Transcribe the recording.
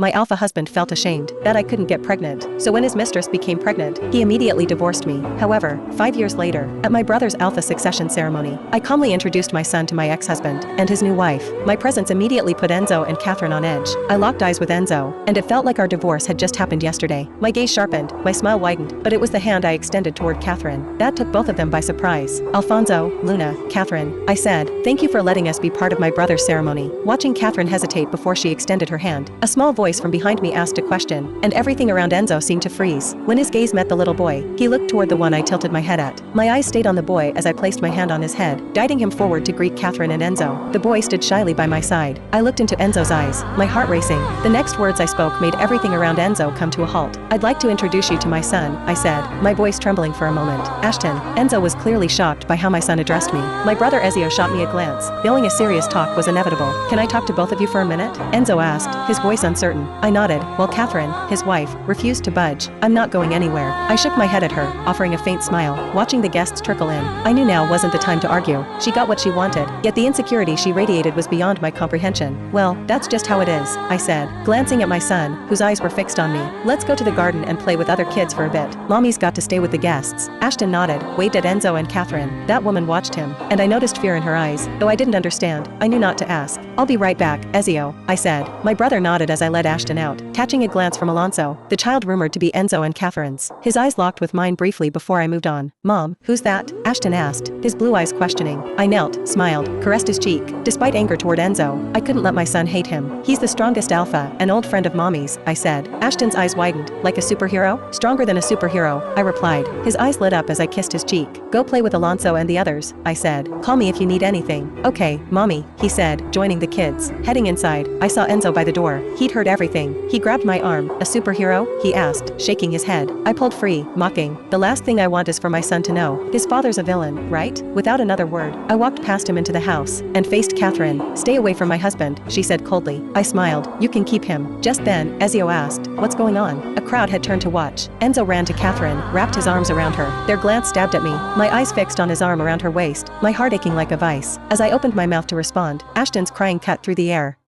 My alpha husband felt ashamed that I couldn't get pregnant, so when his mistress became pregnant, he immediately divorced me. However, 5 years later, at my brother's alpha succession ceremony, I calmly introduced my son to my ex-husband and his new wife. My presence immediately put Enzo and Catherine on edge. I locked eyes with Enzo, and it felt like our divorce had just happened yesterday. My gaze sharpened, my smile widened, but it was the hand I extended toward Catherine. That took both of them by surprise. Alfonso, Luna, Catherine, I said, thank you for letting us be part of my brother's ceremony. Watching Catherine hesitate before she extended her hand, a small voice from behind me asked a question, and everything around Enzo seemed to freeze. When his gaze met the little boy, he looked toward the one I tilted my head at. My eyes stayed on the boy as I placed my hand on his head, guiding him forward to greet Catherine and Enzo. The boy stood shyly by my side. I looked into Enzo's eyes, my heart racing. The next words I spoke made everything around Enzo come to a halt. I'd like to introduce you to my son, I said, my voice trembling for a moment. Ashton. Enzo was clearly shocked by how my son addressed me. My brother Ezio shot me a glance, knowing a serious talk was inevitable. Can I talk to both of you for a minute? Enzo asked, his voice uncertain. I nodded, while Catherine, his wife, refused to budge. I'm not going anywhere. I shook my head at her, offering a faint smile. Watching the guests trickle in, I knew now wasn't the time to argue. She got what she wanted, yet the insecurity she radiated was beyond my comprehension. Well, that's just how it is, I said, glancing at my son, whose eyes were fixed on me. Let's go to the garden and play with other kids for a bit. Mommy's got to stay with the guests. Ashton nodded, waved at Enzo and Catherine. That woman watched him, and I noticed fear in her eyes. Though I didn't understand, I knew not to ask. I'll be right back, Ezio, I said. My brother nodded as I led Ashton out, catching a glance from Alonso, the child rumored to be Enzo and Catherine's. His eyes locked with mine briefly before I moved on. Mom, who's that? Ashton asked, his blue eyes questioning. I knelt, smiled, caressed his cheek. Despite anger toward Enzo, I couldn't let my son hate him. He's the strongest alpha, an old friend of Mommy's, I said. Ashton's eyes widened. Like a superhero? Stronger than a superhero, I replied. His eyes lit up as I kissed his cheek. Go play with Alonso and the others, I said. Call me if you need anything. Okay, Mommy, he said, joining the kids. Heading inside, I saw Enzo by the door. He'd heard everything. He grabbed my arm. A superhero? He asked, shaking his head. I pulled free, mocking. The last thing I want is for my son to know. His father's a villain, right? Without another word, I walked past him into the house and faced Catherine. Stay away from my husband, she said coldly. I smiled. You can keep him. Just then, Ezio asked, what's going on? A crowd had turned to watch. Enzo ran to Catherine, wrapped his arms around her. Their glance stabbed at me, my eyes fixed on his arm around her waist, my heart aching like a vice. As I opened my mouth to respond, Ashton's crying cut through the air.